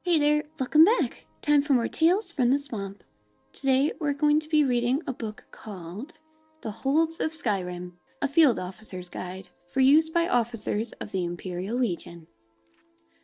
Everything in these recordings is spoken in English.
Hey there, welcome back. Time for more Tales from the Swamp. Today we're going to be reading a book called The Holds of Skyrim, a Field Officer's Guide for use by officers of the Imperial Legion.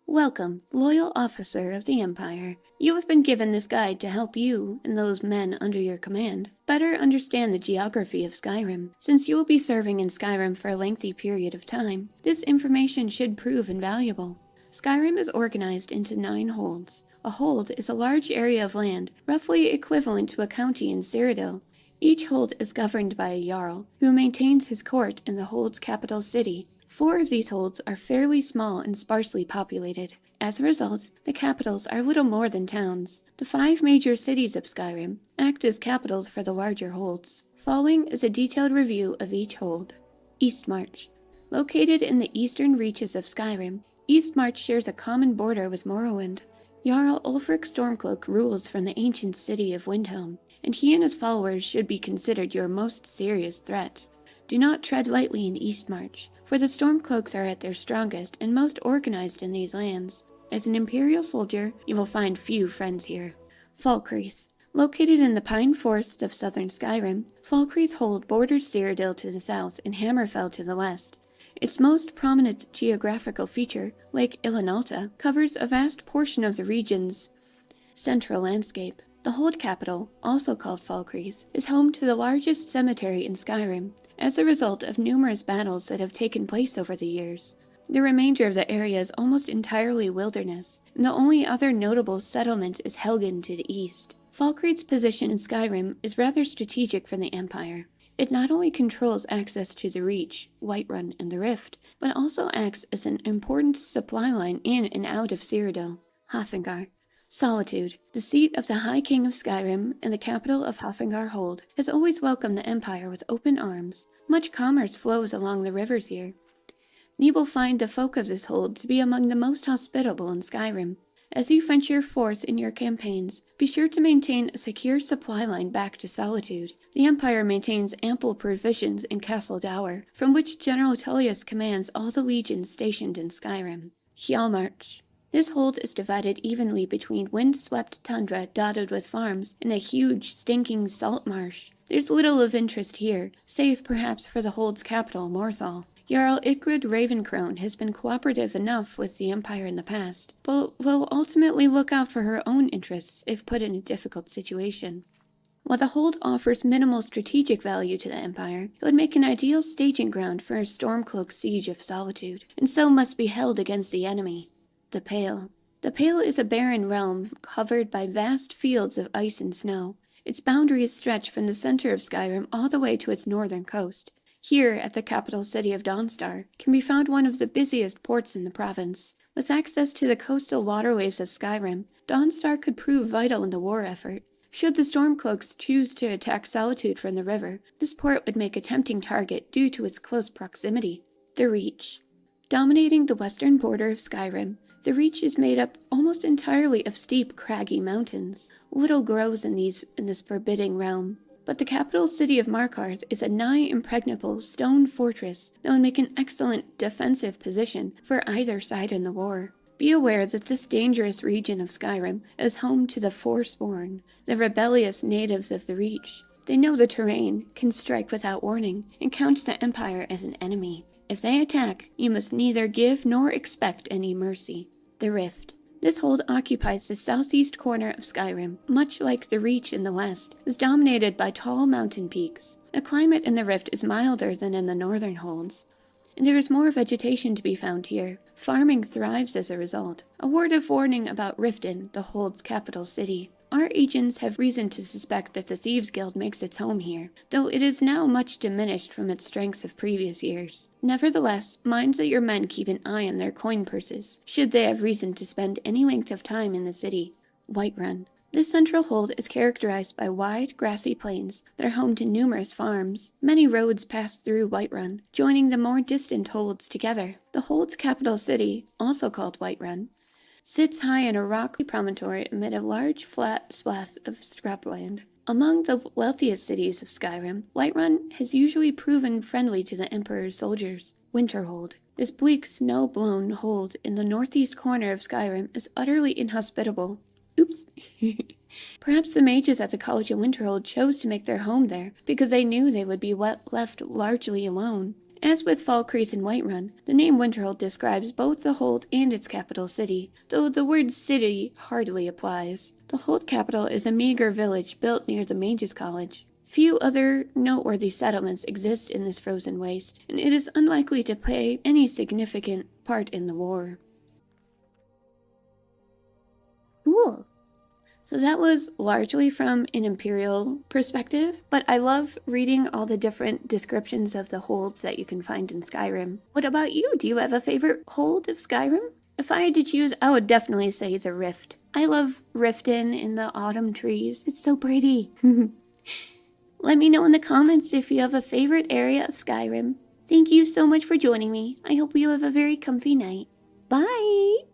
Welcome, loyal officer of the Empire. You have been given this guide to help you and those men under your command better understand the geography of Skyrim. Since you will be serving in Skyrim for a lengthy period of time, this information should prove invaluable. Skyrim is organized into 9 holds. A hold is a large area of land, roughly equivalent to a county in Cyrodiil. Each hold is governed by a Jarl, who maintains his court in the hold's capital city. 4 of these holds are fairly small and sparsely populated. As a result, the capitals are little more than towns. The 5 major cities of Skyrim act as capitals for the larger holds. Following is a detailed review of each hold. Eastmarch. Located in the eastern reaches of Skyrim, Eastmarch shares a common border with Morrowind. Jarl Ulfric Stormcloak rules from the ancient city of Windhelm, and he and his followers should be considered your most serious threat. Do not tread lightly in Eastmarch, for the Stormcloaks are at their strongest and most organized in these lands. As an Imperial soldier, you will find few friends here. Falkreath. Located in the pine forests of southern Skyrim, Falkreath Hold borders Cyrodiil to the south and Hammerfell to the west. Its most prominent geographical feature, Lake Ilinalta, covers a vast portion of the region's central landscape. The hold capital, also called Falkreath, is home to the largest cemetery in Skyrim, as a result of numerous battles that have taken place over the years. The remainder of the area is almost entirely wilderness, and the only other notable settlement is Helgen to the east. Falkreath's position in Skyrim is rather strategic for the Empire. It not only controls access to the Reach, Whiterun, and the Rift, but also acts as an important supply line in and out of Cyrodiil. Haafingar. Solitude, the seat of the High King of Skyrim and the capital of Haafingar Hold, has always welcomed the Empire with open arms. Much commerce flows along the rivers here. You will find the folk of this hold to be among the most hospitable in Skyrim. As you venture forth in your campaigns, be sure to maintain a secure supply line back to Solitude. The Empire maintains ample provisions in Castle Dower, from which General Tullius commands all the legions stationed in Skyrim. Hjalmarch. This hold is divided evenly between wind-swept tundra dotted with farms and a huge, stinking salt marsh. There's little of interest here, save perhaps for the hold's capital, Morthal. Jarl Ygritte Ravencrone has been cooperative enough with the Empire in the past, but will ultimately look out for her own interests if put in a difficult situation. While the hold offers minimal strategic value to the Empire, it would make an ideal staging ground for a Stormcloak siege of Solitude, and so must be held against the enemy. The Pale. The Pale is a barren realm covered by vast fields of ice and snow. Its boundaries stretch from the center of Skyrim all the way to its northern coast. Here, at the capital city of Dawnstar, can be found one of the busiest ports in the province. With access to the coastal waterways of Skyrim, Dawnstar could prove vital in the war effort. Should the Stormcloaks choose to attack Solitude from the river, this port would make a tempting target due to its close proximity. The Reach. Dominating the western border of Skyrim, the Reach is made up almost entirely of steep, craggy mountains. Little grows in this forbidding realm. But the capital city of Markarth is a nigh impregnable stone fortress that would make an excellent defensive position for either side in the war. Be aware that this dangerous region of Skyrim is home to the Forsworn, the rebellious natives of the Reach. They know the terrain, can strike without warning, and count the Empire as an enemy. If they attack, you must neither give nor expect any mercy. The Rift. This hold occupies the southeast corner of Skyrim, much like the Reach in the west, is dominated by tall mountain peaks. The climate in the Rift is milder than in the northern holds, and there is more vegetation to be found here. Farming thrives as a result. A word of warning about Riften, the hold's capital city. Our agents have reason to suspect that the Thieves' Guild makes its home here, though it is now much diminished from its strength of previous years. Nevertheless, mind that your men keep an eye on their coin purses, should they have reason to spend any length of time in the city. Whiterun. This central hold is characterized by wide, grassy plains that are home to numerous farms. Many roads pass through Whiterun, joining the more distant holds together. The hold's capital city, also called Whiterun, sits high on a rocky promontory amid a large, flat swath of scrubland. Among the wealthiest cities of Skyrim, Whiterun has usually proven friendly to the Emperor's soldiers. Winterhold. This bleak, snow-blown hold in the northeast corner of Skyrim is utterly inhospitable. Oops. Perhaps the mages at the College of Winterhold chose to make their home there because they knew they would be left largely alone. As with Falkreath and Whiterun, the name Winterhold describes both the hold and its capital city, though the word city hardly applies. The hold capital is a meager village built near the Mages' College. Few other noteworthy settlements exist in this frozen waste, and it is unlikely to play any significant part in the war. Cool. So that was largely from an Imperial perspective, but I love reading all the different descriptions of the holds that you can find in Skyrim. What about you? Do you have a favorite hold of Skyrim? If I had to choose, I would definitely say the Rift. I love Riften in the autumn trees. It's so pretty. Let me know in the comments if you have a favorite area of Skyrim. Thank you so much for joining me. I hope you have a very comfy night. Bye!